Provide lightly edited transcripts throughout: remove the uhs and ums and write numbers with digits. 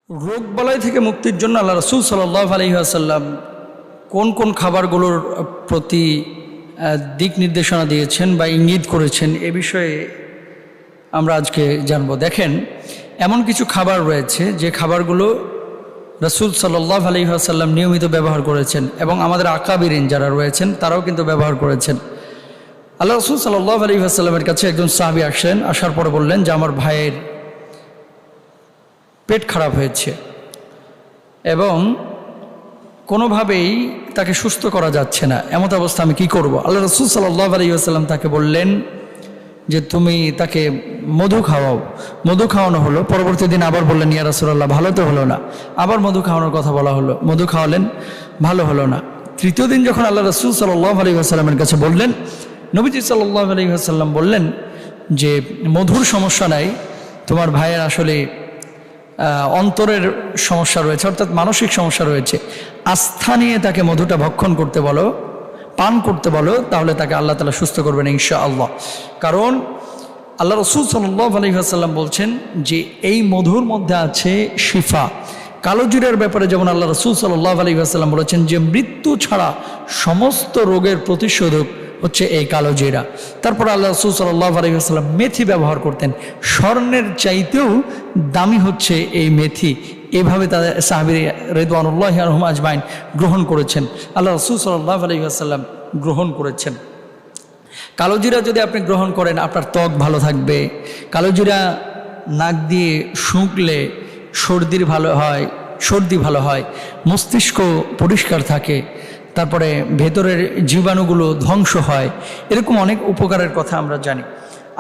रोग बलय থেকে মুক্তির জন্য আল্লাহ রাসূল সাল্লাল্লাহু আলাইহি ওয়াসাল্লাম কোন কোন খাবারগুলোর প্রতি দিক নির্দেশনা দিয়েছেন বা ইঙ্গিত করেছেন এ বিষয়ে আমরা আজকে জানব। দেখেন, এমন কিছু খাবার রয়েছে যে খাবারগুলো রাসূল সাল্লাল্লাহু আলাইহি ওয়াসাল্লাম নিয়মিত ব্যবহার করেছেন এবং আমাদের আকাবিরিন যারা রয়েছেন তারাও কিন্তু ব্যবহার করেছেন। আল্লাহ রাসূল সাল্লাল্লাহু আলাইহি ওয়াসাল্লামের কাছে একজন সাহাবী আসলেন, আসার পরে বললেন যে আমার ভাইয়ের পেট খারাপ হয়েছে এবং কোনোভাবেই তাকে সুস্থ করা যাচ্ছে না, এমত অবস্থা আমি কি করব? আল্লাহ রাসূল সাল্লাল্লাহু আলাইহি ওয়াসাল্লাম তাকে বললেন যে তুমি তাকে মধু খাওয়াও। মধু খাওয়ানো হলো। পরবর্তী দিন আবার বললেন, ইয়া রাসূলুল্লাহ ভালো তো হলো না। আবার মধু খাওয়ানোর কথা বলা হলো, মধু খাওয়ালেন, ভালো হলো না। তৃতীয় দিন যখন আল্লাহ রাসূল সাল্লাল্লাহু আলাইহি ওয়াসাল্লামের কাছে বললেন, নবীজি সাল্লাল্লাহু আলাইহি ওয়াসাল্লাম বললেন যে মধুর সমস্যা নাই, তোমার ভাইয়ের আসলে অন্তরের সমস্যা রয়েছে, অর্থাৎ মানসিক সমস্যা রয়েছে। আস্থা নিয়ে তাকে মধুটা ভক্ষণ করতে বলো, পান করতে বলো, তাহলে তাকে আল্লাহ তাআলা সুস্থ করবেন ইনশাআল্লাহ। কারণ আল্লাহ রাসূল সাল্লাল্লাহু আলাইহি ওয়াসাল্লাম বলছেন যে এই মধুর মধ্যে আছে শিফা। কালোজিরার ব্যাপারে যেমন আল্লাহ রাসূল সাল্লাল্লাহু আলাইহি ওয়াসাল্লাম বলেছেন যে মৃত্যু ছাড়া সমস্ত রোগের প্রতিষেধক হচ্ছে এই কালোজিরা। তারপর আল্লাহ রাসূল সাল্লাল্লাহু আলাইহি ওয়াসাল্লাম মেথি ব্যবহার করতেন, স্বর্ণের চাইতেও দামি হচ্ছে এই মেথি। এভাবে তাদের সাহাবী রিদওয়ানুল্লাহি আনহুম আজমাইন গ্রহণ করেছেন, আল্লাহ রাসূল সাল্লাল্লাহু আলাইহি ওয়াসাল্লাম গ্রহণ করেছেন। কালোজিরা যদি আপনি গ্রহণ করেন আপনার ত্বক ভালো থাকবে। কালোজিরা নাক দিয়ে শুঁকলে সর্দি ভালো হয়, মস্তিষ্ক পরিষ্কার থাকে, তারপরে ভেতরের জীবাণুগুলো ধ্বংস হয়, এরকম অনেক উপকারের কথা আমরা জানি।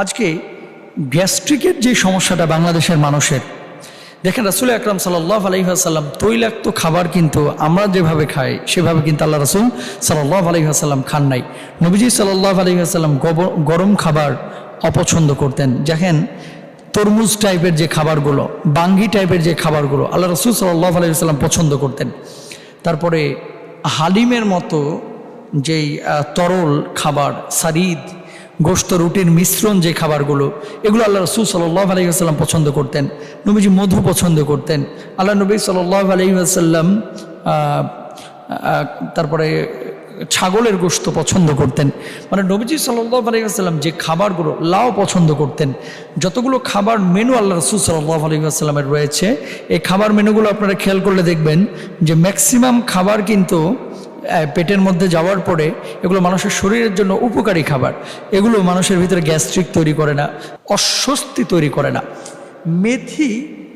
আজকে গ্যাস্ট্রিকের যে সমস্যাটা বাংলাদেশের মানুষের, দেখেন রাসূল আকরাম সাল্লাল্লাহু আলাইহি ওয়াসাল্লাম তৈলাক্ত খাবার কিন্তু আমরা যেভাবে খাই সেভাবে কিন্তু আল্লাহ রাসূল সাল্লাল্লাহু আলাইহি ওয়াসাল্লাম খান নাই। নবীজি সাল্লাল্লাহু আলাইহি ওয়াসাল্লাম গরম খাবার অপছন্দ করতেন। দেখেন তরমুজ টাইপের যে খাবারগুলো, বাঙ্গি টাইপের যে খাবারগুলো আল্লাহ রাসূল সাল্লাল্লাহু আলাইহি ওয়াসাল্লাম পছন্দ করতেন। তারপরে হালিমের মতো যেই তরল খাবার, সারিদ, গোশত, রুটির মিশ্রণ যে খাবারগুলো, এগুলো আল্লাহ রাসূল সাল্লাল্লাহু আলাইহি ওয়াসাল্লাম পছন্দ করতেন। নবীজি মধু পছন্দ করতেন। আল্লাহ নবী সাল্লাল্লাহু আলাইহি ওয়াসাল্লাম তারপরে ছাগলের গোশত পছন্দ করতেন। মানে নবীজি সাল্লাল্লাহু আলাইহি ওয়াসাল্লাম যে খাবারগুলো, লাউ পছন্দ করতেন। যতগুলো খাবার মেনু আল্লাহ রাসূল সাল্লাল্লাহু আলাইহি ওয়াসাল্লামের রয়েছে, এই খাবার মেনুগুলো আপনারা খেয়াল করলে দেখবেন যে ম্যাক্সিমাম খাবার কিন্তু পেটের মধ্যে যাওয়ার পরে এগুলো মানুষের শরীরের জন্য উপকারী খাবার। এগুলো মানুষের ভিতরে গ্যাস্ট্রিক তৈরি করে না, অস্বস্তি তৈরি করে না। মেথি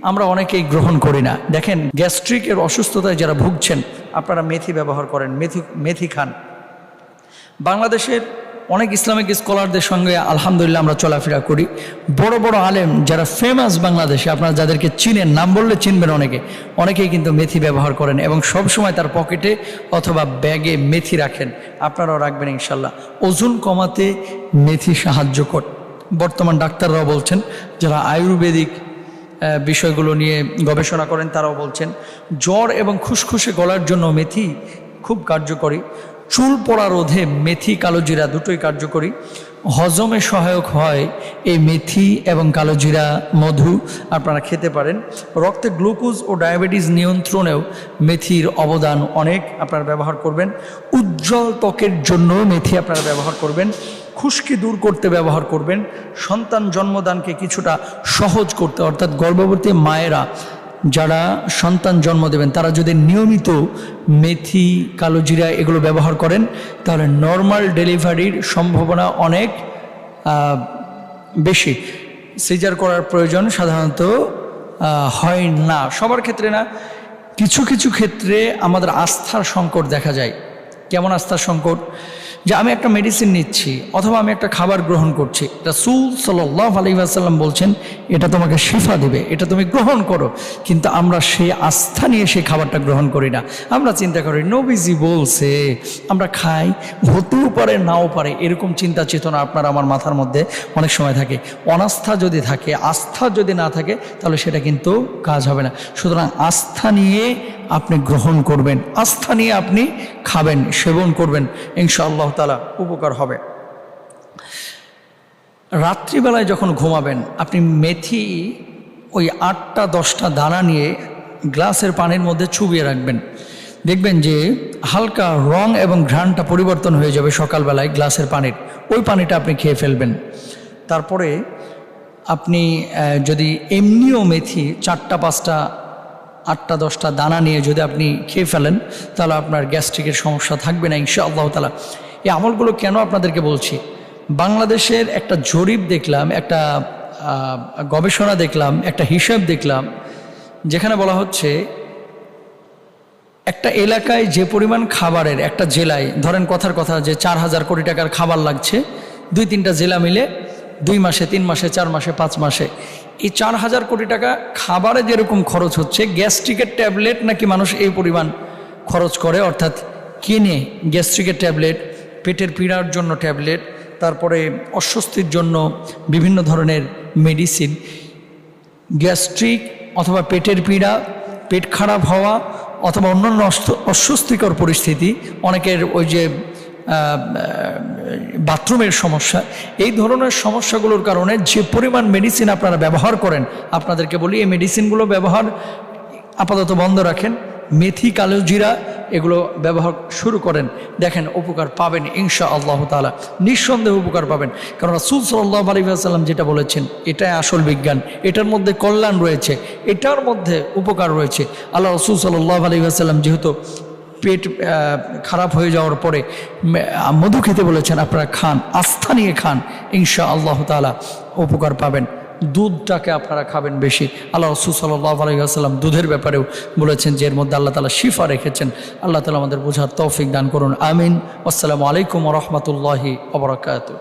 আমরা অনেকেই গ্রহণ করি না। দেখেন গ্যাস্ট্রিকের অসুস্থতায় যারা ভুগছেন আপনারা মেথি ব্যবহার করেন, মেথি খান। বাংলাদেশের অনেক ইসলামিক স্কলারদের সঙ্গে আলহামদুলিল্লাহ আমরা চলাফেরা করি। বড় বড় আলেম যারা ফেমাস বাংলাদেশে, আপনারা যাদেরকে চিনেন, নাম বললে চিনবেন অনেকেই কিন্তু মেথি ব্যবহার করেন এবং সব সময় তার পকেটে অথবা ব্যাগে মেথি রাখেন। আপনারাও রাখবেন ইনশাল্লাহ। ওজন কমাতে মেথি সাহায্য করে। বর্তমান ডাক্তাররাও বলছেন, যারা আয়ুর্বেদিক বিষয়গুলো নিয়ে গবেষণা করেন তারাও বলছেন জ্বর এবং খুসখুসে গলার জন্য মেথি খুব কার্যকরী। চুল পড়া রোধে মেথি, কালোজিরা দুটোই কার্যকরী। হজমে সহায়ক হয় এই মেথি এবং কালোজিরা, মধু আপনারা খেতে পারেন। রক্তে গ্লুকোজ ও ডায়াবেটিস নিয়ন্ত্রণেও মেথির অবদান অনেক, আপনারা ব্যবহার করবেন। উজ্জ্বল ত্বকের জন্য মেথি আপনারা ব্যবহার করবেন। খুশকি দূর করতে ব্যবহার করবেন। সন্তান জন্মদানকে কিছুটা সহজ করতে, অর্থাৎ গর্ভবতী মায়েরা যারা সন্তান জন্ম দেবেন তারা যদি নিয়মিত মেথি, কালোজিরা এগুলো ব্যবহার করেন তাহলে নর্মাল ডেলিভারির সম্ভাবনা অনেক বেশি। সিজার করার প্রয়োজন সাধারণত হয় না, সবার ক্ষেত্রে না। কিছু কিছু ক্ষেত্রে আমাদের আস্থার সংকট দেখা যায়। কেমন আস্থার সংকট? যে আমি একটা মেডিসিন নিচ্ছি অথবা আমি একটা খাবার গ্রহণ করছি, রাসূল সাল্লাল্লাহু আলাইহি ওয়াসাল্লাম বলছেন এটা তোমাকে শিফা দিবে, এটা তুমি গ্রহণ করো, কিন্তু আমরা সেই আস্থা নিয়ে সেই খাবারটা গ্রহণ করি না। আমরা চিন্তা করি নবীজি বলছে, আমরা খাই, হতেও পারে নাও পারে, এরকম চিন্তা চেতনা আপনার আমার মাথার মধ্যে অনেক সময় থাকে। অনাস্থা যদি থাকে, আস্থা যদি না থাকে তাহলে সেটা কিন্তু কাজ হবে না। সুতরাং আস্থা নিয়ে আপনি গ্রহণ করবেন, আস্থা নিয়ে আপনি খাবেন, সেবন করবেন, ইনশাআল্লাহ তাআলা উপকার হবে। রাত্রিবেলায় যখন ঘুমাবেন আপনি মেথি ওই 8টা 10টা দানা নিয়ে গ্লাসের পানির মধ্যে চুবিয়ে রাখবেন। দেখবেন যে হালকা রং এবং ঘ্রাণটা পরিবর্তন হয়ে যাবে সকালবেলায় গ্লাসের পানির, ওই পানিটা আপনি খেয়ে ফেলবেন। তারপরে আপনি যদি এমনিও মেথি 4টা 5টা 8টা 10টা দানা নিয়ে যদি আপনি খেয়ে ফেলেন, তাহলে আপনার গ্যাস্ট্রিকের সমস্যা থাকবে না ইনশাআল্লাহ তাআলা। এই আমলগুলো কেন আপনাদেরকে বলছি, বাংলাদেশের একটা জরিপ দেখলাম, একটা গবেষণা দেখলাম, একটা হিসাব দেখলাম, যেখানে বলা হচ্ছে একটা এলাকায় যে পরিমাণ খাবারের, একটা জেলায় ধরেন কথার কথা যে 4000 কোটি টাকার খাবার লাগছে 2-3টা জেলা মিলে 2 মাসে, 3 মাসে, 4 মাসে, 5 মাসে, এই 4000 কোটি টাকা খাবারে যেরকম খরচ হচ্ছে, গ্যাস্ট্রিকের ট্যাবলেট নাকি মানুষ এই পরিমাণ খরচ করে, অর্থাৎ কিনে গ্যাস্ট্রিকের ট্যাবলেট, পেটের পীড়ার জন্য ট্যাবলেট, তারপরে অস্বস্তির জন্য বিভিন্ন ধরনের মেডিসিন, গ্যাস্ট্রিক অথবা পেটের পীড়া, পেট খারাপ হওয়া অথবা অন্যান্য অস্বস্তিকর পরিস্থিতি, অনেকের ওই যে বাথরুমের সমস্যা, এই ধরনের সমস্যাগুলোর কারণে যে পরিমাণ মেডিসিন আপনারা ব্যবহার করেন, আপনাদেরকে বলি এই মেডিসিনগুলো ব্যবহার আপাতত বন্ধ রাখেন। মেথি, কালো জিরা এগুলো ব্যবহার শুরু করেন, দেখেন উপকার পাবেন ইনশাআল্লাহ তাআলা, নিঃসন্দেহে উপকার পাবেন। কারণ রাসূল সাল্লাল্লাহু আলাইহি ওয়াসাল্লাম যেটা বলেছেন এটাই আসল বিজ্ঞান, এটার মধ্যে কল্যাণ রয়েছে, এটার মধ্যে উপকার রয়েছে। আল্লাহ রাসূল সাল্লাল্লাহু আলাইহি ওয়াসাল্লাম যেহেতু পেট খারাপ হয়ে যাওয়ার পরে মধু খেতে বলেছেন, আপনারা খান, আস্থা নিয়ে খান, ইনশাআল্লাহ তাআলা উপকার পাবেন। দুধটাকে আপনারা খাবেন বেশি। আল্লাহ রাসূল সাল্লাল্লাহু আলাইহি ওয়াসাল্লাম দুধের ব্যাপারেও বলেছেন যে এর মধ্যে আল্লাহ তাআলা শিফা রেখেছেন। আল্লাহ তাআলা আমাদের বোঝার তৌফিক দান করুন, আমিন। আসসালামু আলাইকুম ওয়া রাহমাতুল্লাহি ওয়া বারাকাতুহু।